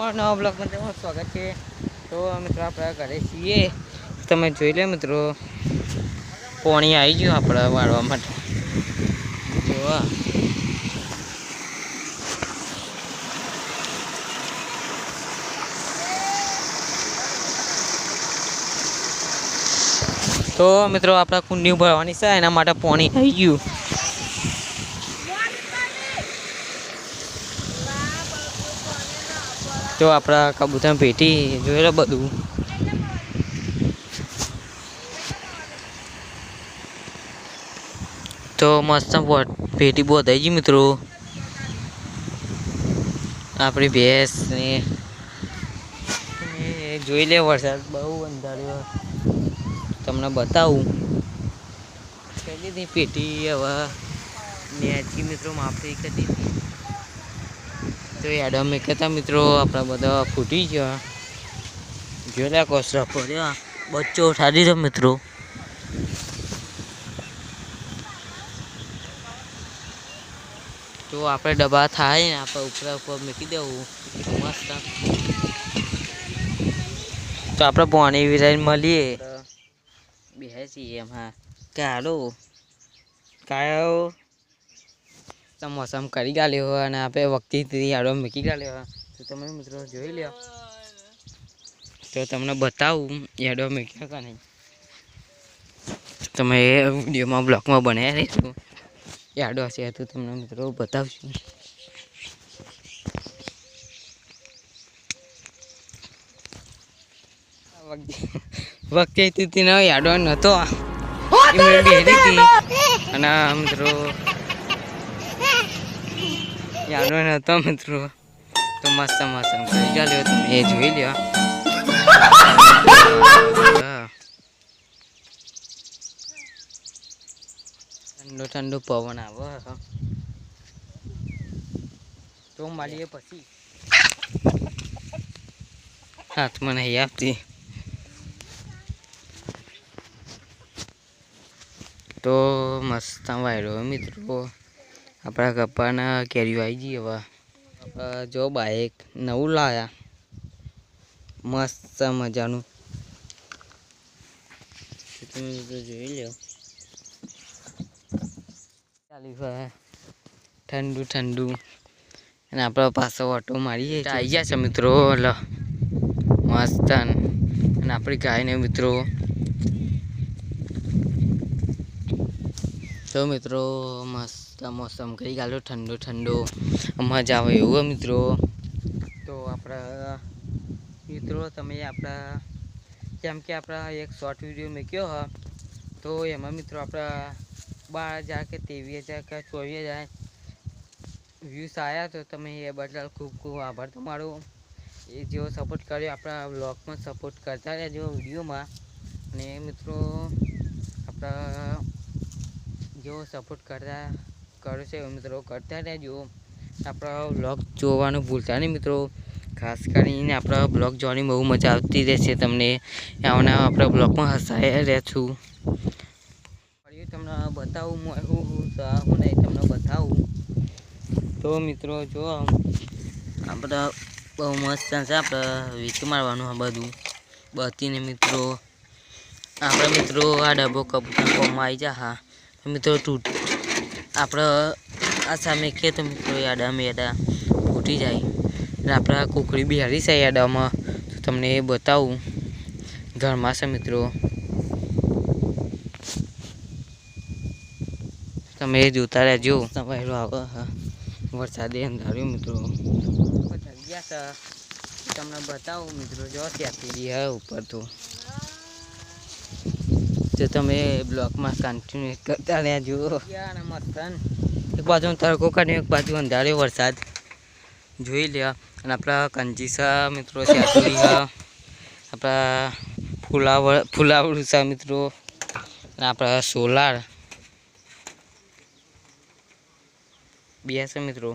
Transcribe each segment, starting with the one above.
અમારા નવા બ્લોગમાં તમારું સ્વાગત છે। તો મિત્રો આપણે ઘરે છીએ, તમે જોઈ લો મિત્રો, પાણી આવી ગયું આપણે વાળવા માટે। જોવા તો મિત્રો આપણે કુંડી ભરવાની છે, એના માટે પાણી આવી ગયું। તો આપણા કબૂતર પેટી જોઈ લો બધું। તો મસ્ત પેટી બહુ થઈ ગઈ મિત્રો। આપણી ભેંસ ને જોઈ લે, વરસાદ બહુ અંધાર્યો, તમને બતાવું પેલી પેટી હવે નેચી મિત્રો માફી કરી હતી। તો યાદ અમે કહેતા મિત્રો આપણા બધા ફૂટી ગયા, જોયા કોસરા પડ્યા, બચ્ચો ઉઠા દીધો મિત્રો। તો આપણે ડબ્બા થાય ને આપણે ઉપર મૂકી દેવું મસ્ત। તો આપણે પાણી વિરાઈને મળીએ, બેસીએ એમાં કાઢો કાયો મોસમ કરી ગાલ્યો અને આપણે વખતી યાડો મૂકી ગાલ્યો। તો તમે મિત્રો જોઈ લો, તો તમને બતાવું યાડો મૂક્યા કે નહીં, તમે એ વિડીયોમાં બ્લોગમાં બનાવ્યા રહીશું। યાડો હશે તો તમને મિત્રો બતાવશું। વખતે તેનો યાડો નહોતો, બેરી હતી અને મિત્રો યાડો નહોતો મિત્રો। તો મસ્ત મસ્ત કરી ચાલ્યો, તમે એ જોઈ લો। ઠંડો ઠંડો પવન આવે, તો મળીએ પછી। હાથમાં નહીં આપતી, તો મસ્ત વાયરો મિત્રો। આપણા કપ્પાના કેરીઓ આવી ગઈ હવે। આપણે જો બાઈક નવું લાવ્યા, મસ્ત મજાનું, તમે જોઈ લો। ચાલી ઠંડુ ઠંડુ, અને આપણે પાછો ઓટો મારીએ આવી ગયા છે મિત્રો। લો મસ્ત, અને આપણી ગાયને મિત્રો, તો મિત્રો મસ્ત મોસમ કરી ગાલો, ઠંડો ઠંડો મજા આવે એવું મિત્રો। તો આપણા મિત્રો તમે આપણા કેમ કે આપણા એક શોર્ટ વિડીયો મૂક્યો હ, તો એમાં મિત્રો આપણા 12,000 કે 23,000 કે 24,000 વ્યૂઝ આવ્યા। તો તમે એ બદલ ખૂબ ખૂબ આભાર તમારો। એ જેવો સપોર્ટ કર્યો આપણા બ્લોગમાં સપોર્ટ કરતા રહેજો વિડીયોમાં, અને મિત્રો આપણા જેવો સપોર્ટ કરો છે મિત્રો કરતા રહેજો। આપણા બ્લોગ જોવાનું ભૂલતા નહીં મિત્રો, ખાસ કરીને આપણા બ્લોગ જોવાની બહુ મજા આવતી રહેશે તમને। આવના આપણા બ્લોગમાં હસાયા રહેશું, તમને બતાવું હું નહીં તમને બતાવું। તો મિત્રો જો આપણે બહુ મસ્ત છે, આપણે વીંટી મારવાનું આ બધું બતીને મિત્રો। આપણે મિત્રો આ ડબ્બો કબૂતર ફોર્મમાં આવી જા। હા મિત્રો આપણે આ સામે કે તો મિત્રો યાડા ફૂટી જાય, અને આપણા કુકડી બિહારી છે યાડામાં, તો તમને એ બતાવું ઘરમાં છે મિત્રો। તમે એ જોતા રહેજો, વાયરો આવે વરસાદે અંધાર્યો મિત્રો, ગયા છે તમને બતાવું મિત્રો। જો ત્યાંથી હે ઉપર, તો તમે બ્લોગમાં કન્ટિન્યુ કરતા રહેજો। એક બાજુ તડકો કાઢ્યો, એક બાજુ અંધાર્યો વરસાદ જોઈ લે। અને આપણા કંજીસા મિત્રો ત્યાંથી આપણા ફુલાવડું છે મિત્રો, અને આપણા સોલાર બે છે મિત્રો।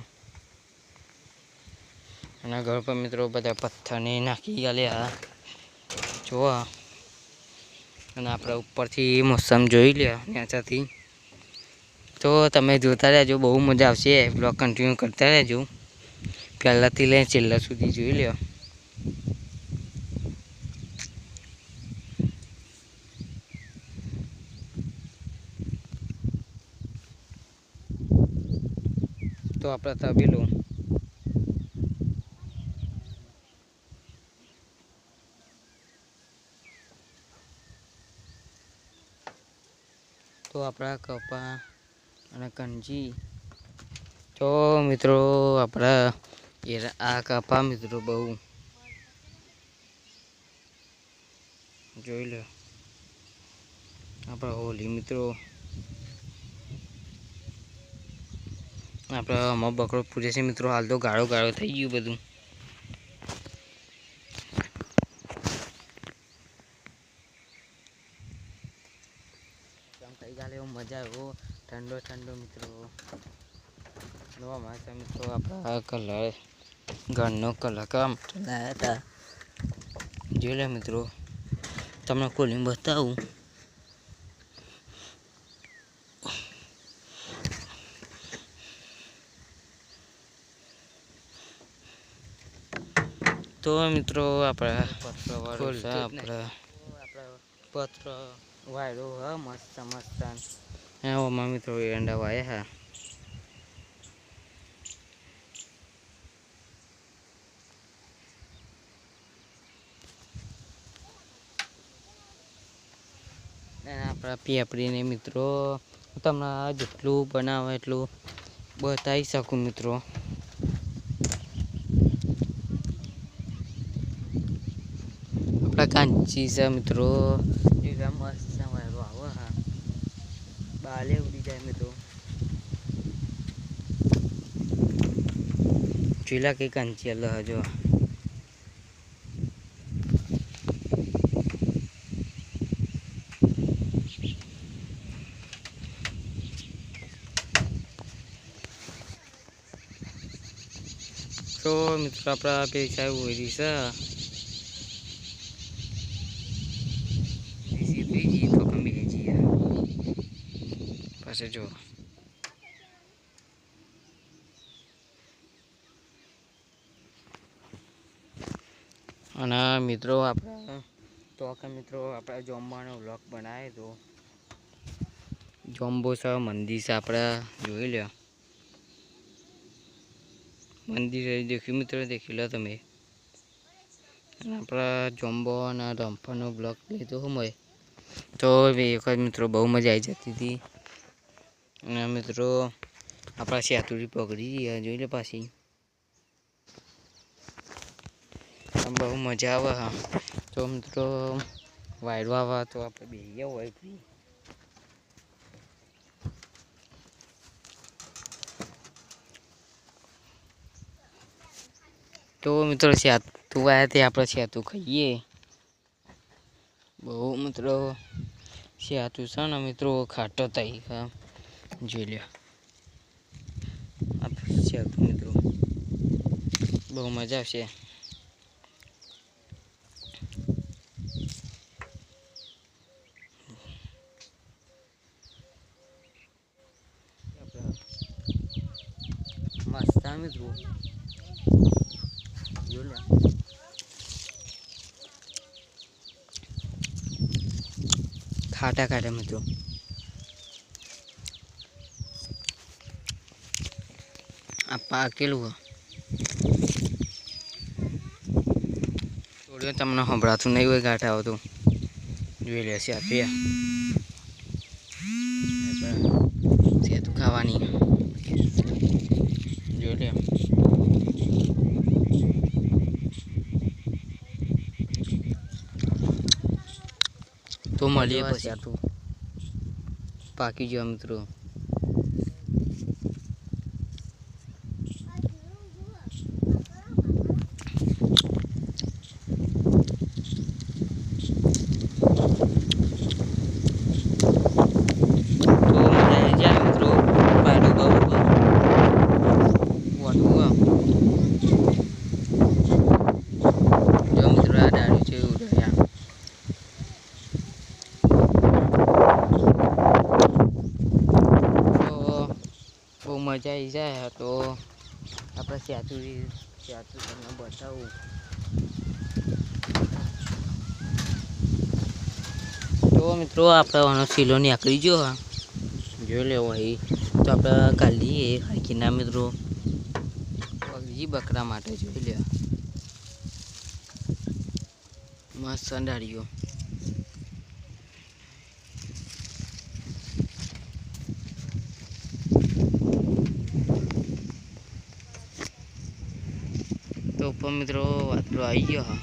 અને ઘર પર મિત્રો બધા પથ્થરને નાખી ગયા જોવા, અને આપણે ઉપરથી મોસમ જોઈ લે ત્યાંથી। તો તમે જોતા રહેજો, બહુ મજા આવશે, બ્લોગ કન્ટિન્યુ કરતા રહેજો, પહેલાંથી લઈને છેલ્લા સુધી જોઈ લો। તો આપણે તબેલો તો આપણા કપા અને કંજી તો મિત્રો આપણા આ કપા મિત્રો બહુ જોઈ લો આપણા હોલી મિત્રો આપણે આમાં બકરો પૂરે છે મિત્રો હાલ તો ગાળો ગાળો થઈ ગયું બધું કઈ ગાલે એવો મજા આવ્યો ઠંડો ઠંડો મિત્રો નવા માસા મિત્રો આપણા કલર ઘરનો કલર કામ લાયા હતા જોઈ લે મિત્રો તમને ખોલીને બતાવું તો મિત્રો આપણા પત્ર પત્ર વાયરો હા મસ્ત મસ્ત એમાં મિત્રો એંડા વાય હા આપણા પેપડીને મિત્રો તમને જેટલું બનાવે એટલું બતાવી શકું મિત્રો આપણા કાંચી છે મિત્રો એકદમ મસ્ત વાયરો આવો હા બાલે ઉડી જાય મિત્રો ચીલા કઈ કાંચી અલ્લાહ જો તો મિત્રો આપણા પૈસા ઓરી છે ત્રીજી તો કમી જઈએ પાસે જો અને મિત્રો આપણે તો મિત્રો આપણે જોમ્બાનો વ્લોગ બનાવે તો જોમ્બો છે મંદિર છે આપણે જોઈ લો મંદિર દેખ્યું મિત્રો દેખી લો તમે આપણા જોમ્બો અને ડમ્પરનો બ્લોગ લીધો હોય તો એક વખત મિત્રો બહુ મજા આવી જતી હતી અને મિત્રો આપણા સેતુરી પકડી જોઈ લે પાછી બહુ મજા આવે હા તો મિત્રો વાયરો આવે તો આપણે બેહીએ હોય તો મિત્રો સેતું આવ્યા તે આપણે સેતું ખાઈએ બહુ મિત્રો સેતું છે ને મિત્રો ખાટો થઈ હા જોઈ લ્યો આપણે સેતું મિત્રો બહુ મજા આવશે મસ્ત મિત્રો ખાટા ખાટા મિત્રો આ પાકેલું થોડું તમને સંભળાતું નહીં હોય ગાંઠા આવતું જોઈ લેશે આપ્યા સેતું ખાવાની જોઈ લે તો મળીએ પછી તું પાકી ગયો મિત્રો મજા આવી જાય તો આપણે સેતુ તમને બતાવું તો મિત્રો આપણે શીલો નીકળી ગયો હા જોઈ લેવો અહીં તો આપણે કાઢીએ હાકીના મિત્રો બીજી બકરા માટે જોઈ લે મસ્ત સંડાળીઓ તો ઉપર મિત્રો વાતરો આવી ગયો હા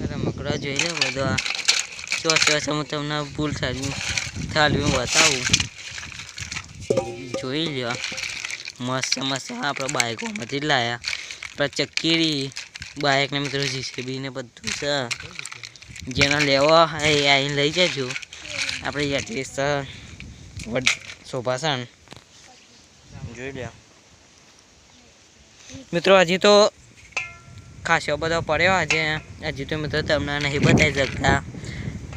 રમકડા જોઈ લે બધા ચોસ હું તમને ભૂલ થાળ્યું બતાવું જોઈ લ્યો મસ્ત મસ્ત આપણે બાઇકોમાંથી જ લાયા આપણે ચક્કીરી બાઇકને મિત્રો જીસીબી ને બધું છે જેનો લેવો એ આવીને લઈ જજો આપણે એડ્રેસ શોભાસણ જોઈ લ્યો મિત્રો હજી તો ખાસો બધો પડ્યો આજે હજી તો મિત્રો તમને નહીં બતાવી શકતા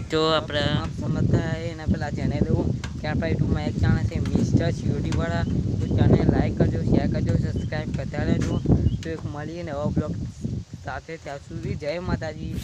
તો આપણે સમજતા એના પહેલાં ચેનલ દેવું કે આપણા યુટ્યુબમાં એક ચેનલ છે મિસ્ટર સિયોડીવાળા તો ચેનલ લાઈક કરજો શેર કરજો સબસ્ક્રાઈબ કરતા રહેજો તો એક મળીએ નવા બ્લોગ સાથે ત્યાં સુધી જય માતાજી।